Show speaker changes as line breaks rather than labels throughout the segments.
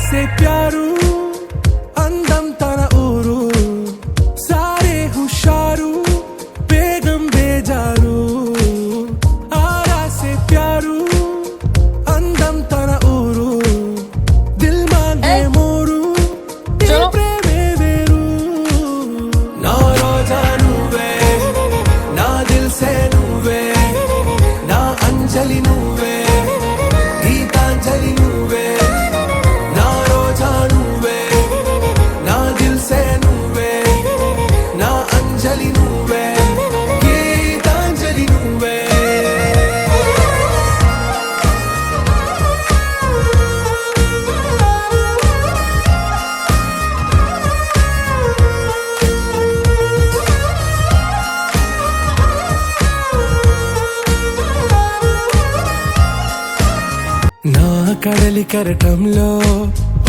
से प्यारू అందం తన ఊరు సారే హుషారు బేగం బేజారు ఆరా సే ప్యారు అందం తన ఊరు దిల్ మాంగే మోరు ప్రేమే వేరు నా రోజా నువ్వే నా దిల్ సే నువ్వే నా అంజలి నువ్వే గీతాంజలి నువ్వే నా రోజా నువ్వే నా దిల్ సే నువ్వే నా అంజలి నువ్వే గీతాంజలి నువ్వే నా కడలి కరటంలో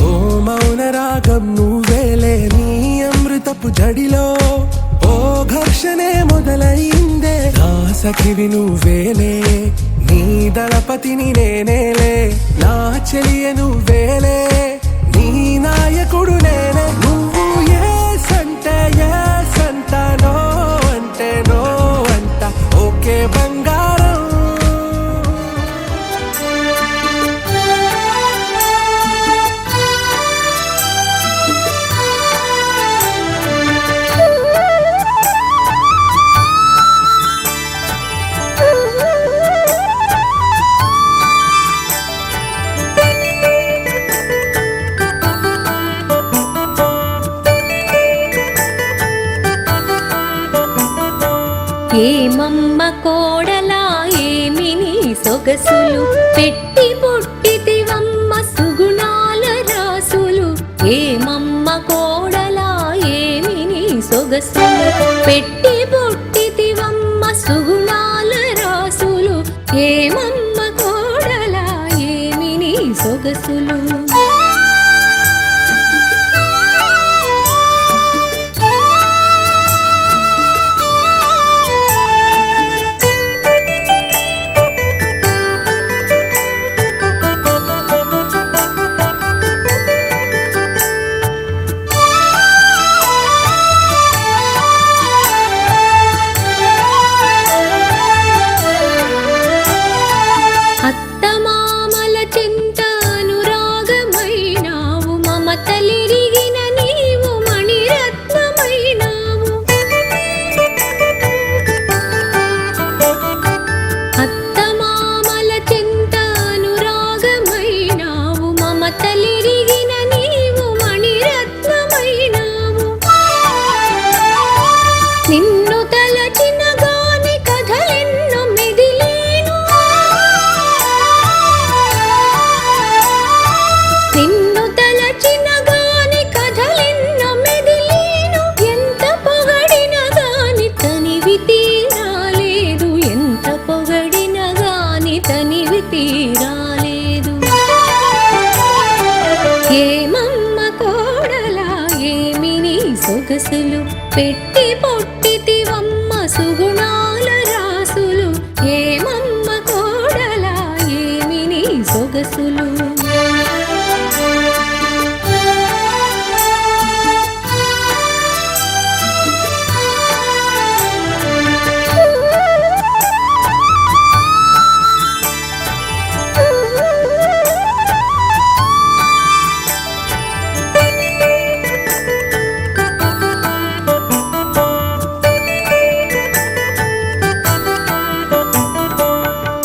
ఓ మౌన రాగం నువ్వేలే నీ అమృతపు జడిలో ఓ ఘర్షణే మొదలైందే నా సఖివి నువ్వేలే నీ దళపతిని నేనేలే నా చెలియ నువ్వేలే నీ నాయకుడు నేనే నువ్వు ఏ సంట నో అంటే నో అంట ఓకే బంగారం
ఏమమ్మ కోడలా ఏమి నీ సొగసులు పెట్టి పుట్టితివమ్మ సుగుణాల రాసులు ఏమమ్మ కోడలా ఏమి నీ సొగసులు పెట్టి పుట్టితివమ్మ సుగుణాల రాసులు ఏమమ్మ కోడలా ఏమి నీ సొగసులు తీరాలేదు ఏమమ్మ కోడలా ఏమి నీ సొగసులు పెట్టి పొట్టితివమ్మ సుగుణాల రాసులు ఏమమ్మ కోడలా ఏమి నీ సొగసులు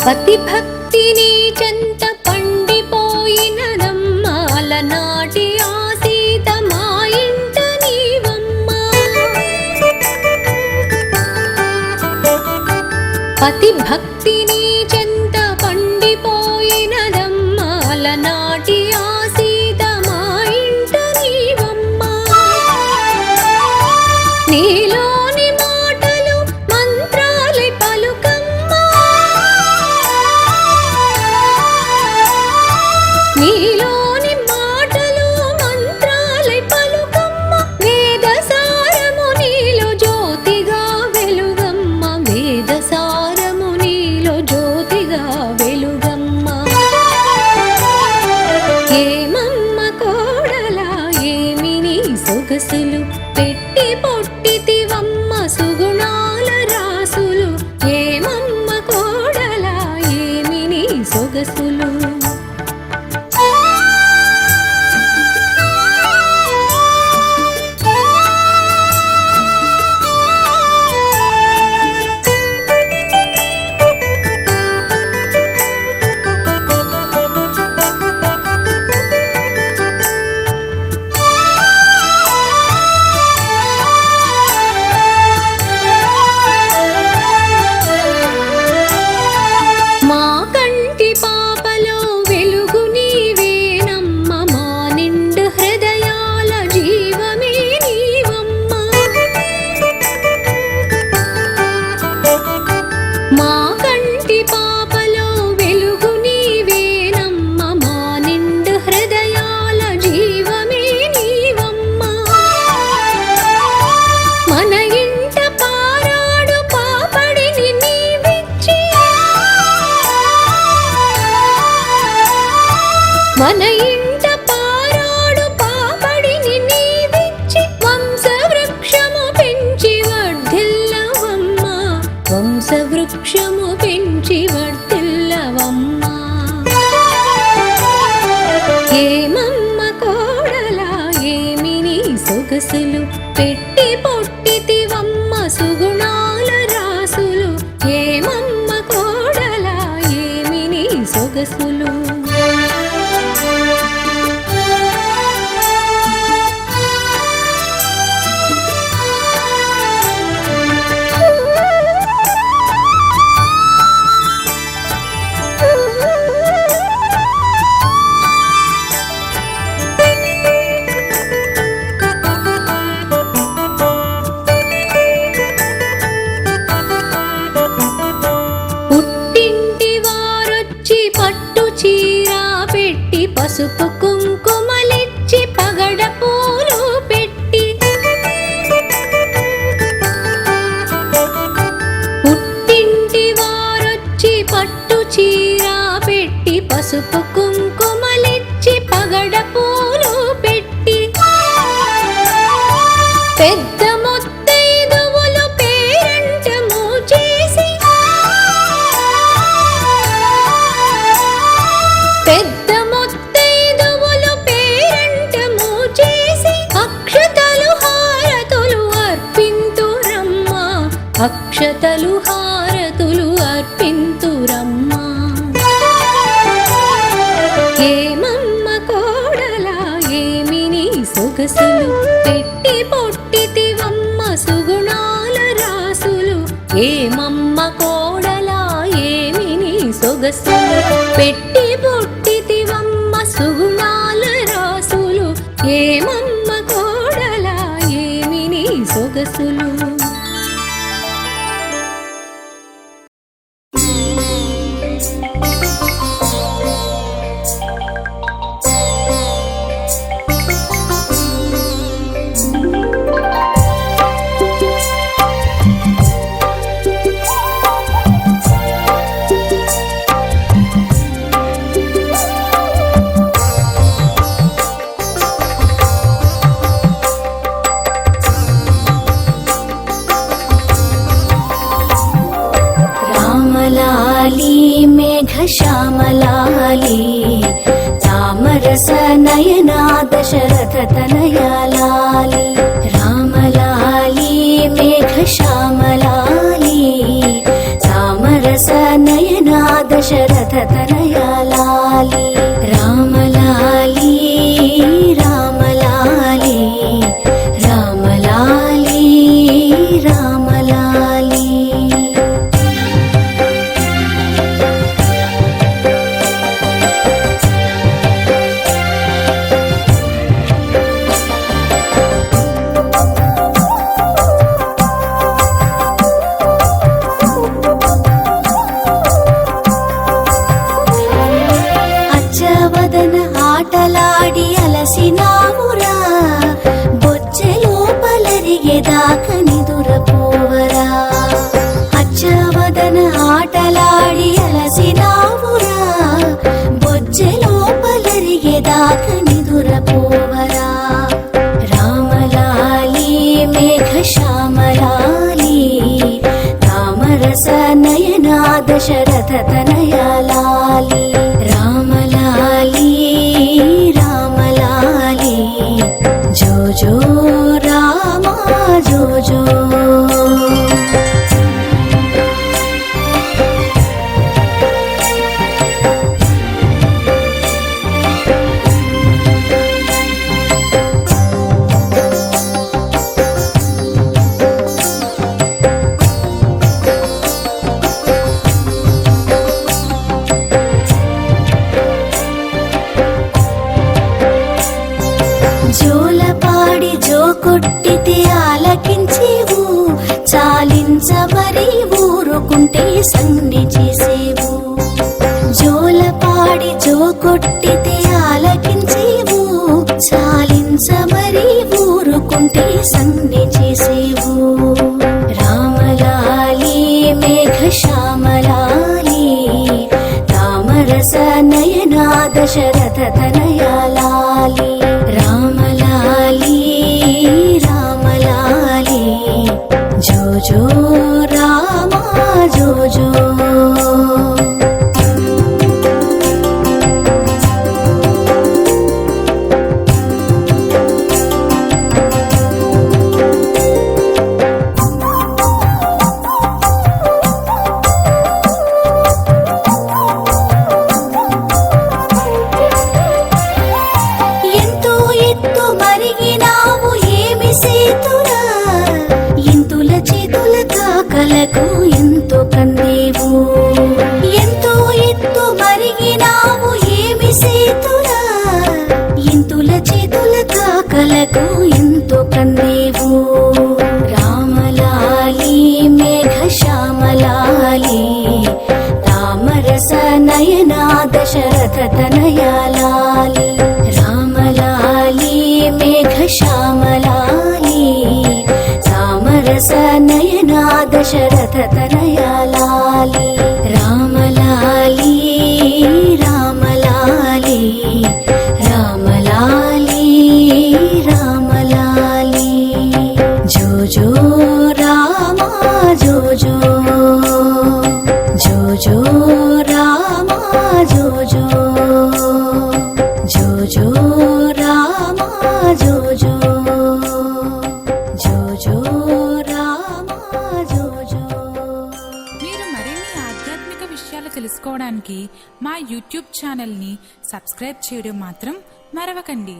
పతి భక్తిని చెంత పండిపోయినదమ్మ అలనాటి ఆ సీత మా ఇంట నీవమ్మ పతి భక్తిని చెంత పండిపోయినదమ్మ అలనాటి ఆ సీత మా ఇంట నీవమ్మ నీలోని మాటలు మంత్రాలే పలుకమ్మ నీలోని మాటలు మంత్రాలై పలుకమ్మ వేద సారము నీలో జ్యోతిగా వెలుగమ్మ వేద సారము నీలో జ్యోతిగా వెలుగమ్మ ఏమమ్మ కో సొగసులు పెట్టి పొట్టితివమ్మ సుగుణాల రాసులు ఏమమ్మ కోడలా ఏమి నీ సొగసులు మన ఇంట పారాడు పాపడిని నీవిచ్చి వంశవృక్షము పెంచి వర్ధిల్లవమ్మ వంశవృక్షము పెంచి వర్ధిల్లవమ్మ ఏమమ్మ కోడలా ఏమి నీ సొగసులు పెట్టి పొట్టితివమ్మ సుగుణాల రాసులు ఏమమ్మ కోడలా ఏమి నీ సొగసులు పసుపు కుంకుమలిచ్చి పగడ పూలు పెట్టి పుట్టింటి వారొచ్చి పట్టు చీర పెట్టి పసుపు కుంకుమలిచ్చి పగడ పూలు పెట్టి పెద్ద ముత్తైదువులు పేరంటము చేసి పెద్ద అక్షతలు హారతులు అర్పింతురమ్మా ఏమమ్మ కోడలా ఏమి నీ సొగసులు పెట్టి పొట్టితివమ్మ సుగుణాల రాసులు ఏమమ్మ కోడలా ఏమి నీ సొగసులు పెట్టి పొట్టితివమ్మ సుగుణాల రాసులు ఏమమ్మ కోడలా ఏమి నీ సొగసులు
श्यामलाली तामरस नयना दशरथ तनया लाली रामलाली मेघ श्यामलाली तामरस नयना दशरथ तनया लाली रामलाली रामलाली रामलाली रामलाली ఆటలాడి అలసినావురా బొచ్చెలో పలరిగేదాక నిదురపోవరా అచ్చవదన ఆటలాడి అలసినావురా బొచ్చెలో పలరిగేదాక నిదురపోవరా రామలా తనయాలాలి రామలాలి రామలాలి జో జో రామ జో జో జోలపాడి జో కొట్టితే ఆలకించేవు చాలించబరి ఊరుకుంటే సంధి చేసేవు జోలపాడి జో కొట్టితే ఆలకించేవు చాలించబరి ఊరుకుంటే సంధి చేసేవు రామలాలి మేఘశ్యామలాలి రామరస నయనా దశరథ తనయాలాలి రామలాలి రామలాలి జో జో రామ జో జో ఎంతో ఎత్తు మరిగినావు ఏమి సేతురా ఇంతుల చేతుల కాకలకు ఎంతో కందేవు ఎంతో ఎత్తు మరిగినావు ఏమి సేతురా ఇంతుల చేతుల కాకలకు ఎంతో కందేవు రామలాలి మేఘశ్యామలాలి రామరస నయనా దశరథ తనయాలాలి రామలాలి మేఘశ్యామలాలి రామరస నయనా దశరథ తనయాలాలి రామలాలి రామలాలి రామలాలి రామలాలి జో జో రామ జో జో జో జో రామ జో జో జో జో రామ జో జో జో జో రామ జో జో
మీరు మరిన్ని ఆధ్యాత్మిక విషయాలు తెలుసుకోవడానికి మా యూట్యూబ్ ఛానల్ని సబ్స్క్రైబ్ చేయడం మాత్రం మరవకండి.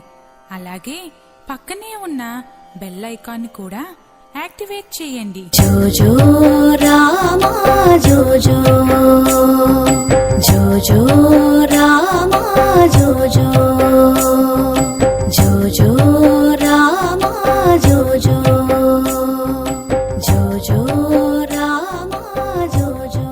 అలాగే పక్కనే ఉన్న బెల్ ఐకాన్ని కూడా యాక్టివేట్ చేయండి.
జో జో రామ జో జో జో జో రామ జో జో జో జో రామ జో జో జో జో రామ జో జో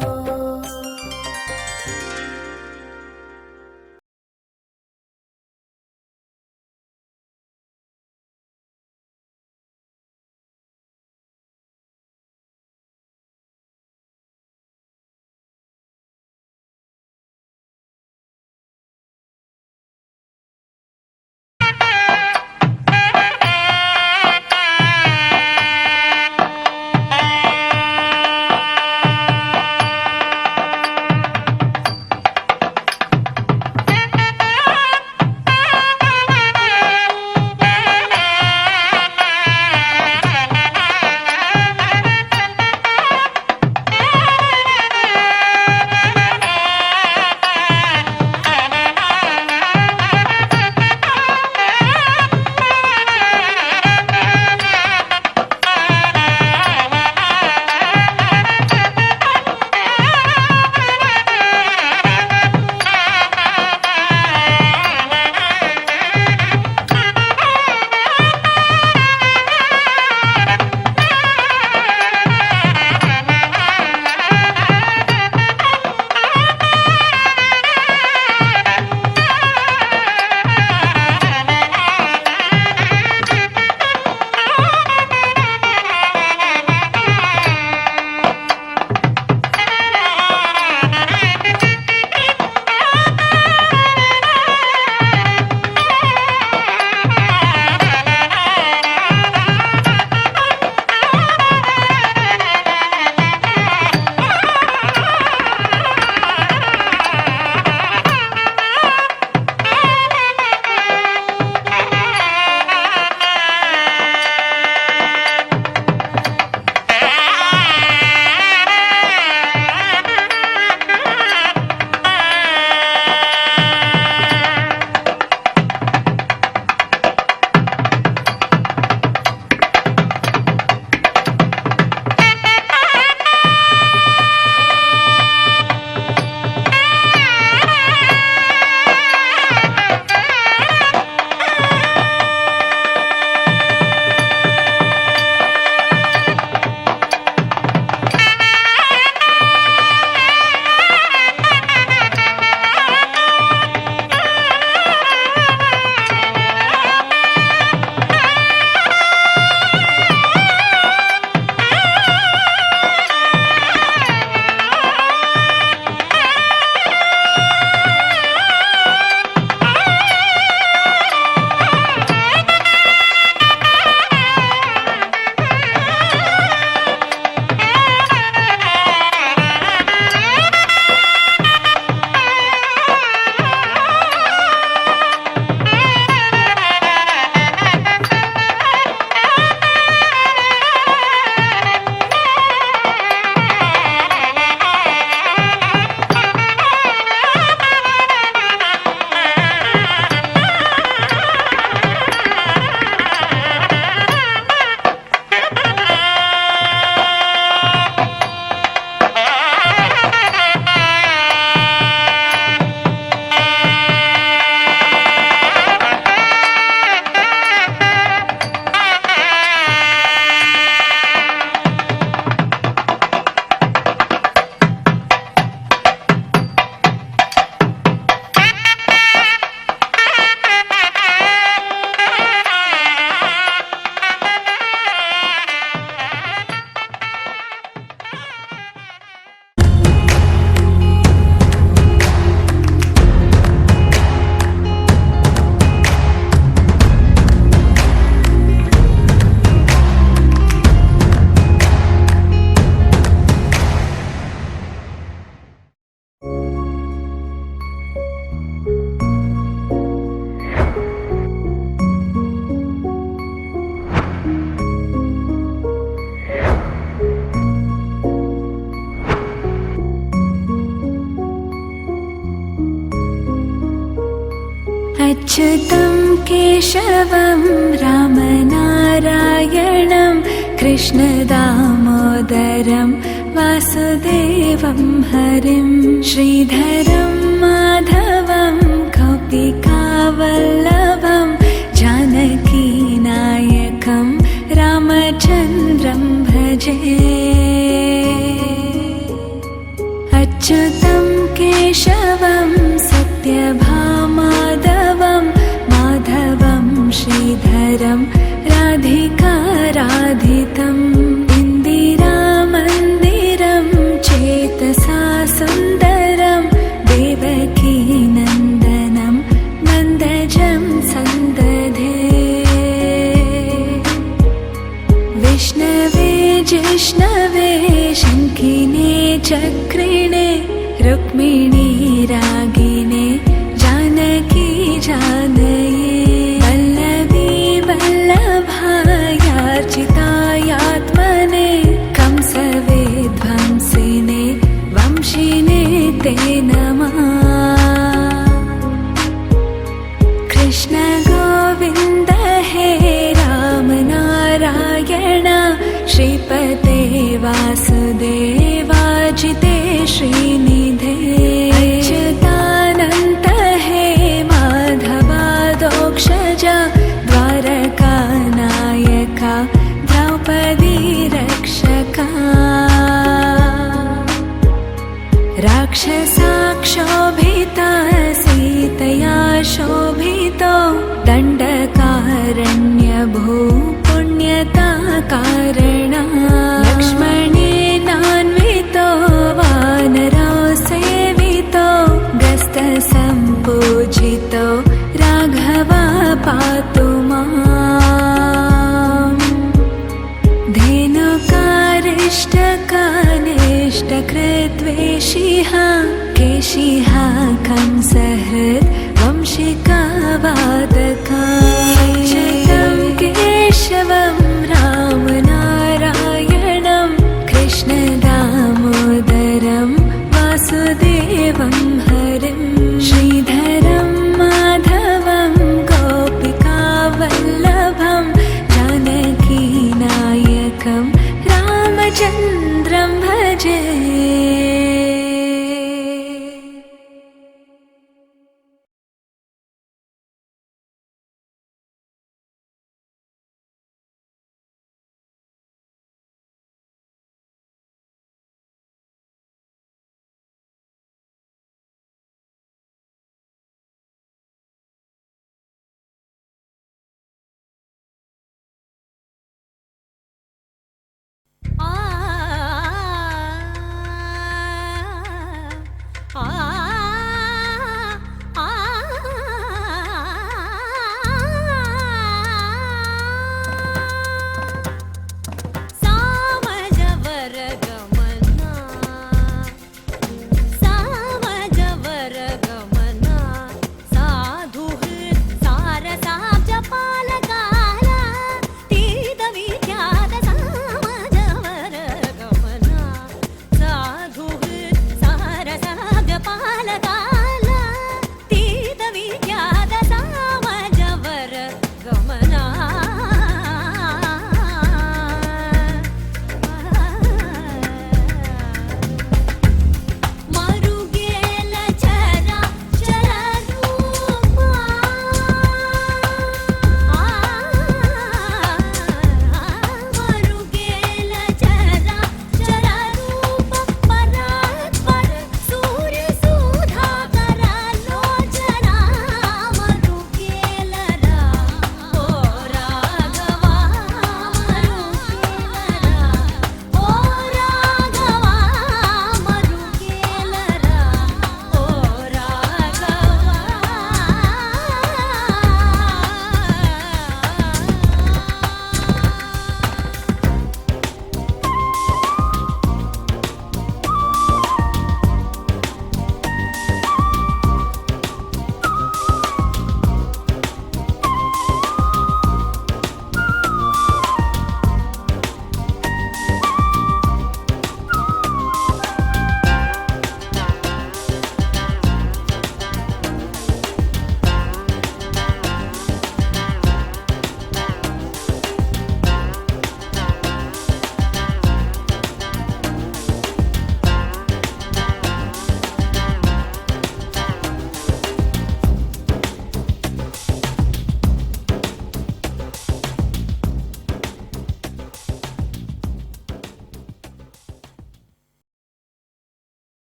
अच्युतं केशवं रामनारायणं कृष्णदामोदरं वासुदेवं हरिं श्रीधरं माधवं गोपिकावल्लभं जानकीनायकं रामचन्द्रं भजे अच्युतं केशवं सत्यभामाधवं माधवं श्रीधरं राधिकाराधितम् इन्दिरामन्दिरं चेतसा सुन्दरं देवकीनन्दनं नन्दजं सन्दधे विष्णवे जिष्णवे शङ्खिने चक्रिणे रुक्मिणी रागिणे जानकी जानये वल्लभी वल्लभायार्चितायात्मने कंसवेध्वंसिने वंशिने ते नमः कृष्ण गोविन्द हे राम नारायण श्रीपते वासुदेवाजिते श्रीनिधे अच्युतानन्त हे माधवादोक्षज द्वारकानायका द्रौपदी रक्षका राक्षसाक्षोभिता सीतया शोभितो दण्डकारण्यभू पुण्यता कारणा लक्ष्मणेनान्वितो वानरो सेवितो गस्तसम्पूजितो राघवा पातु माम् धेनुकारिष्टकानिष्टकृद्वेषिः केशिः कंसहृद् वंशिकावादका अच्युतं केशवं रामनारायणं कृष्णदामोदरं वासुदेवं हरिं श्रीधरं माधवं गोपिकावल्लभं जानकीनायकं रामचन्द्रं भजे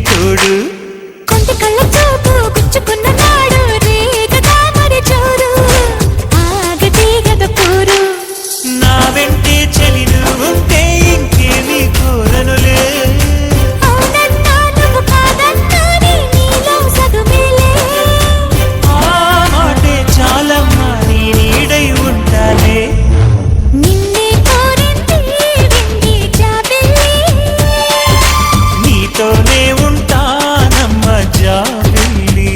తోడు
కొంటి కళ్ళ చూపు గుచ్చుకున్న నాడు రేగదా మరి చూడు ఆగటి గద పూరు
నా వెంటే చెలిను ఉంటే ఇంకేమీ కోరనులే
అవునన్నా నువ్వు కాదన్నా నీలో సగమేలే
ఆ మాటే చాలమ్మా నీ నీడై ఉంటానే
నిన్నే కోరింది వింది జాబిల్లి
నీతోనే ఉంటానమ్మ జాబిల్లి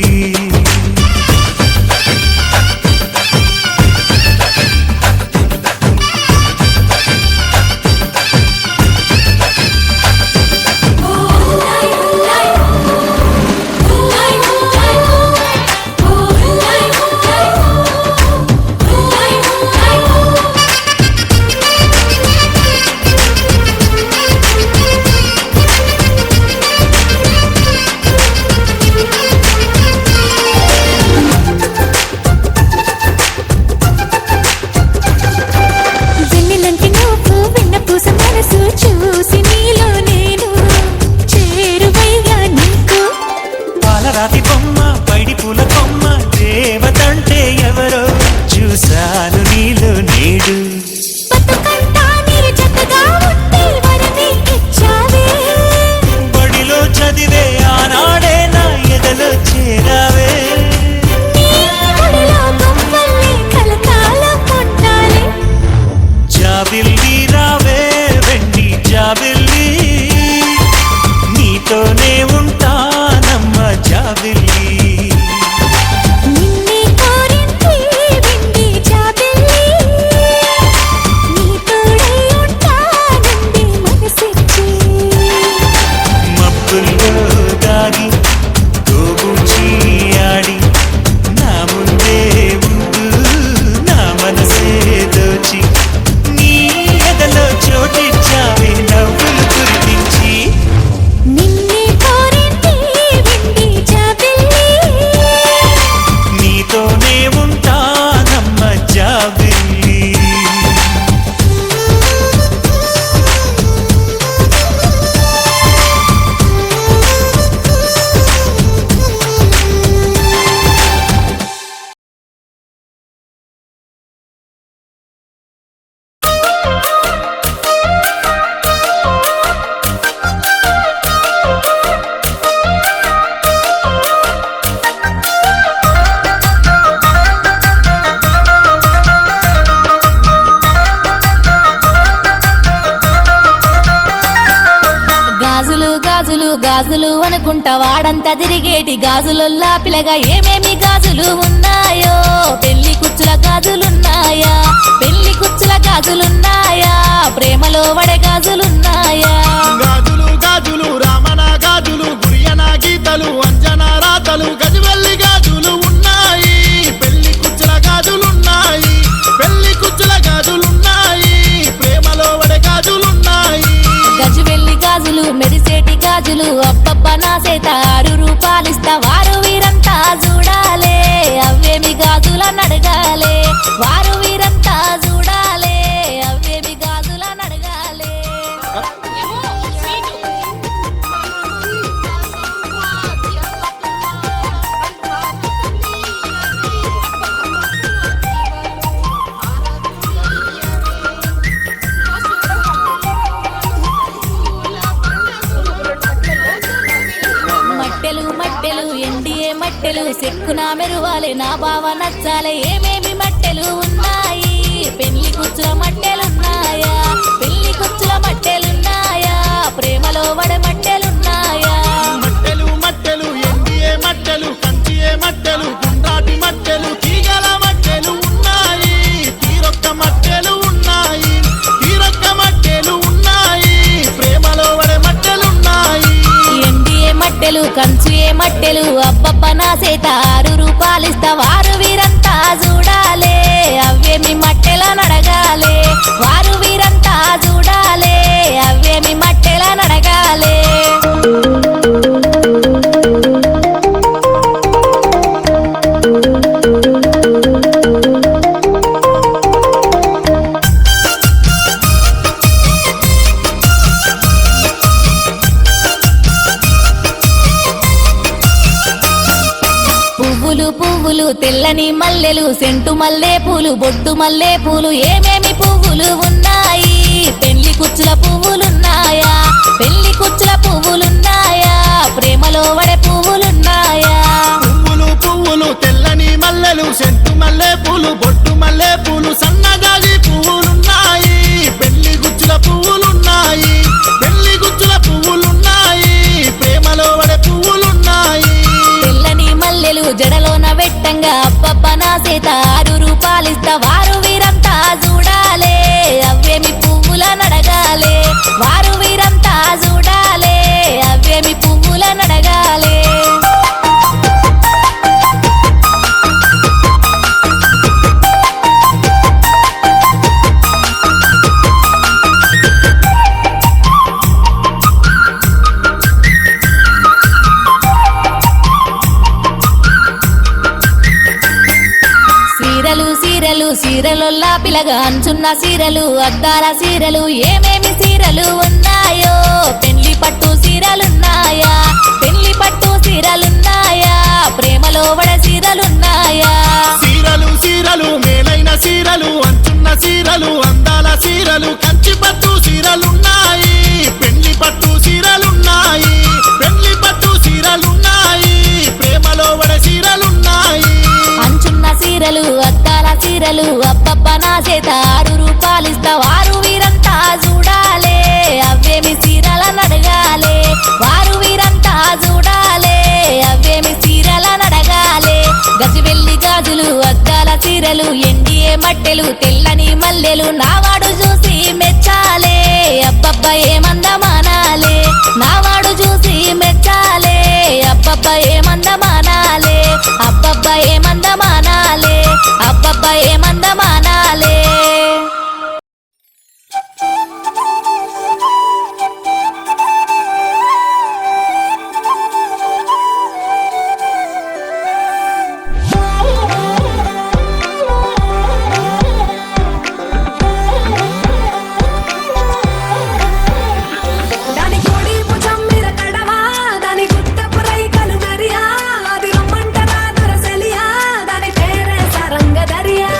వెన్నెలంటి నువ్వు వెన్న పూస మనసు చూసి నీలో నేను చేరువయ్యా నీకు
పాలరాతి బొమ్మ పైడి పూల కొమ్మ దేవతంటే ఎవరో చూశాను నీలో నేడు
బతుకంతా నీ జతగా ఉంటే వరమే ఇచ్చావే
బడిలో చదివే ఆనాడే నా ఎదలో చేరావే
నీ ఒడిలో గువ్వల్ని కలకాలం ఉండాలి
జాబిల్లి రావే వెండి జాబిల్లి నీతోనే ఉంటానమ్మ జాబిల్లి
నిన్నే కోరింది వింది జాబిల్లి నీ తోడై ఉంటానంది మనసిచ్చి
మబ్బుల్లో దాగి గోబూచి ఆడి నా ముందే ఉంటూ నా మనసే దోచి నీ ఎదలో చోటిచ్చావే నవ్వులు కురిపించి
నిన్నే కోరింది వింది జాబిల్లి
నీతోనే ఉంటానమ్మ జాబిల్లి
గాజులు గాజులు గాజులు అనుకుంటా వాడంతా తిరిగేటి గాజులల్లా పిల్లగా ఏమేమి గాజులు ఉన్నాయో పెళ్లి కుచ్చుల గాజులున్నాయా పెళ్లి కుచ్చుల గాజులున్నాయా ప్రేమలో వడే గాజులున్నాయా
గాజులు గాజులు రామన గాజులు గురియన గీతలు అంజన రాతలు గజవెల్లి గాజులు ఉన్నాయి పెళ్లి కుచ్చుల గాజులున్నాయి పెళ్లి కుచ్చుల గాజులున్నాయి ప్రేమలో వడే గాజులున్నాయి
గజువెల్లి గాజులు మెరిసేటి గాజులు అబ్బబ్బ నా సేత 6 రూపాయలిస్తా వారు వీరంతా చూడాలే అవేమి గాజులని అడగాలే వారు వీరంతా చూడాలే అవేమి గాజులని అడగాలే మట్టెలు మట్టెలు ఎండియే మట్టెలు సెక్కున మెరువాలే నా బావ నచ్చాలే ఏమేమి మట్టెలు ఉన్నాయి పెళ్లి కుచ్చుల మట్టెలున్నాయా పెళ్లి కుచ్చుల మట్టెలున్నాయా ప్రేమలో వడ మట్టెలున్నాయా
మట్టెలు మట్టెలు ఎండియే మట్టెలు కంచియే మట్టెలు గుండ్రాటి మట్టెలు తీగల మట్టెలు ఉన్నాయి తీరొక్క మట్టెలు ఉన్నాయి తీరొక్క మట్టెలు ఉన్నాయి ప్రేమలో వడే మట్టెలున్నాయి
ఎండియే మట్టెలు కంచుయే మట్టెలు అబ్బబ్బ నా సేత 6 రూపాయలిస్తా వారు వీరంతా చూడాలే అవేమి మట్టెలని అడగాలే వారు వీరంతా చూడాలే అవేమి మట్టెలని అడగాలే పువ్వులు తెల్లని మల్లెలు సెంటు మల్లె పూలు బొట్టు మల్లె పూలు ఏమేమి పువ్వులు ఉన్నాయి పెళ్లి కుచ్చుల పువ్వులున్నాయా పెళ్లి కుచ్చుల పువ్వులున్నాయా ప్రేమలో వడే పువ్వులున్నాయా
పువ్వులు పువ్వులు తెల్లని మల్లెలు సెంటు మల్లె పూలు బొట్టు మల్లె పూలు సన్నజాజి పువ్వులున్నాయి పెళ్లి గుచ్చుల పువ్వులున్నాయి పెళ్లి గుచ్చుల పువ్వులున్నాయి ప్రేమలో వడే పువ్వులున్నాయి
తెల్లని మల్లెలు జడలోన వెట్టంగా అబ్బబ్బ నా సేత 6 రూపాయలిస్తా వారు వీరంతా చూడాలే అవ్వేమి పువ్వుల నడగాలే వారు వీరంతా చూడాలే అవ్వేమి పువ్వుల నడగాలే సీరలు సీరలు సీరలొల్లా పిలగా అంచున్న సీరలు అద్దాల సీరలు ఏమేమి సీరలు ఉన్నాయో పెళ్లి పట్టు సీరలున్నాయా పెళ్లి పట్టు సీరలున్నాయా ప్రేమలో వడ సీరలున్నాయా
సీరలు సీరలు మేలైన సీరలు అంచున్న సీరలు అందాల సీరలు కంచి పట్టు సీరలున్నాయి పెళ్లి పట్టు సీరలున్నాయి పెళ్లి పట్టు సీరలున్నాయి ప్రేమలో వడ సీరలున్నాయి
అంచున్న సీరలు అద్దాల సీరలు అబ్బబ్బ నా చేత 6 రూపాయలిస్తా వారు వీరంతా చూడాలే అవ్వేమి సీరల నడగాలే వారు వీరంతా చూడాలే అవ్వేమి సీరల నడగాలే గజిబెల్లి గాజులు అద్దాల సీరలు ఎండియే మట్టెలు తెల్లని మల్లెలు నావాడు చూసి మెచ్చాలే అబ్బబ్బ ఏమందమానాలే నావాడు చూసి మెచ్చాలే అబ్బబ్బ ఏమందమానాలే అబ్బబ్బ ఏమందమానాలే అబ్బబ్బ ఏమందమానాలే
దాని కోడి భుజం మీద కడవా దాని గుట్టపు రైకలు మెరియా అది రమ్మంటరా దొరసెలియా దాని పేరే సరంగ దరియా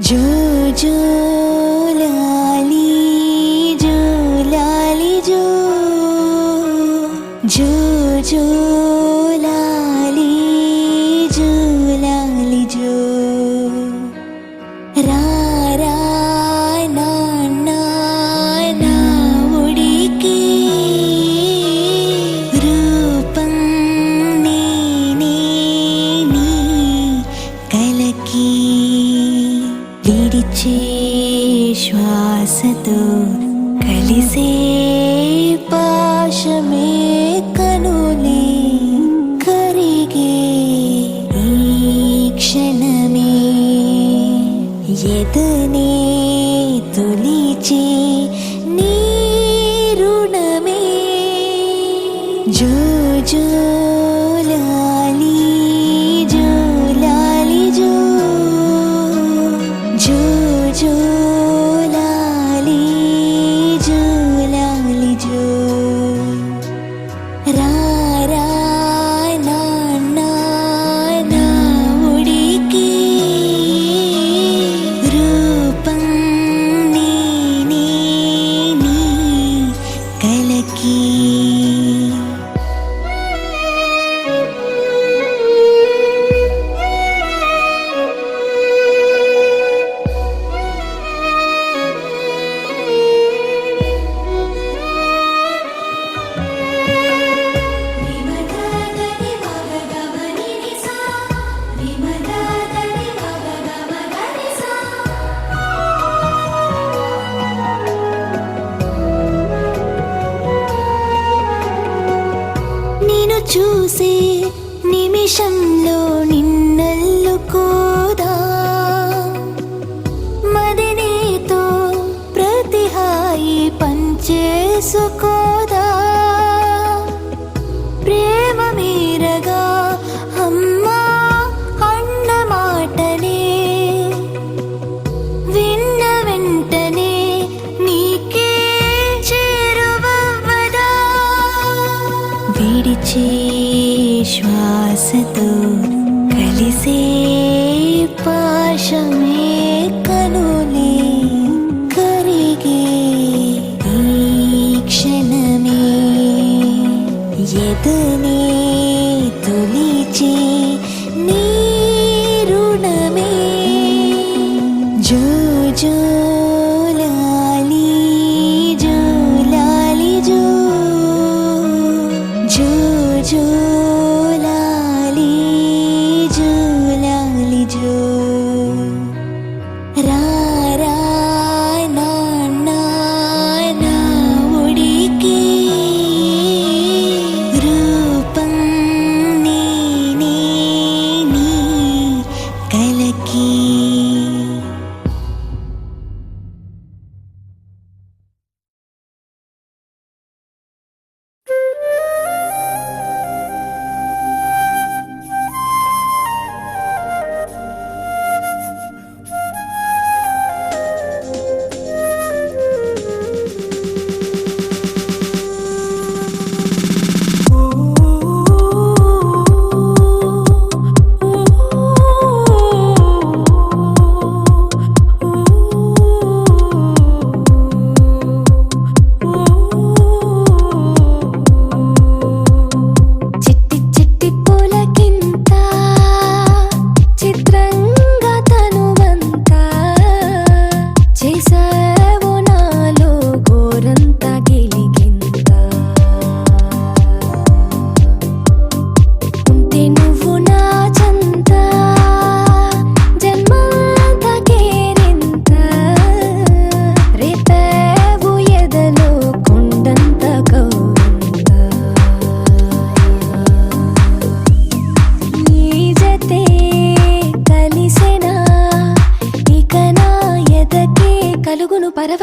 जो जो लाली जो लाली जो जो जो लाली जो लाली जो रा रा ना ना ना उड़ीके रूपं नी नी नी कलकी విడిచే శ్వాసతో కలిసే పాశమే కనులే కరిగే ఈ క్షణమే ఎదనే తొలిచే నీ రుణమే జో జో లాలి జో లాలి జో जो जो लाली जो लाली जो रा रा ना ना ना उड़ीके रूपं नी नी नी कलकी నిన్ను చూసే నిమిషంలో నిన్నల్లుకోదా మదినేతో ప్రతి హాయి పంచేసుకోదా ప్రేమ మీరగా అమ్మా అన్న మాటనే విన్న వెంటనే నీకే చేరువవ్వదా విడిచే శ్వాసతో కలిసే పాశమే కనులే కరిగే ఈ క్షణమే ఎదనే తొలిచే నీ రుణమే జో జో లాలి జో లాలి జో जो जो लाली जो लाली जो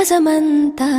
పరవశమంతా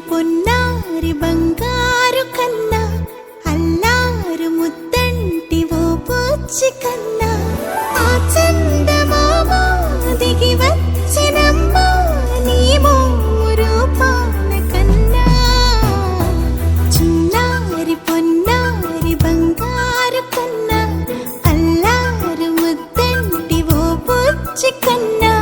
పొన్నారి బంగారు కన్నా అల్లారు ముద్దంటి ఓ పూచి కన్నా ఆ చందమామ దిగి వచ్చినమ్మ నీ మోరు పాన కన్నా చిన్నారి పొన్నారి బంగారు కన్నా అల్లారు ముద్దంటి ఓ పూచి కన్నా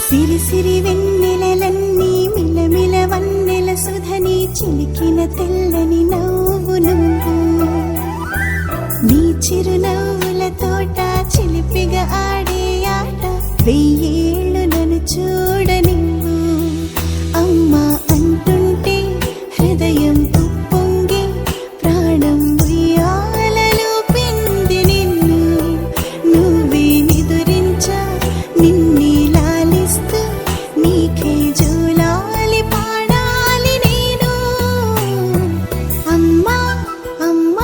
సిరి సిరి వెన్నెలలన్నీ మిలమిల వన్నెల సుధని చిలికిన తెల్లని నవ్వు నువ్వు నీ చిరునవ్వుల తోట చిలిపిగా ఆడే ఆట వెయ్యేళ్ళు నన్ను చూడనివ్వు అమ్మా అంటుంటే హృదయం ఉప్పొంగి ప్రాణం ఉయ్యాలలో పిండి నిన్ను నువ్వే నిదురించా నిన్నే నీకే జూలాలి పాడాలి నేను అమ్మా అమ్మా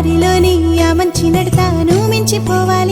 దారిలోని ఆ మంచి నడతాను మించిపోవాలి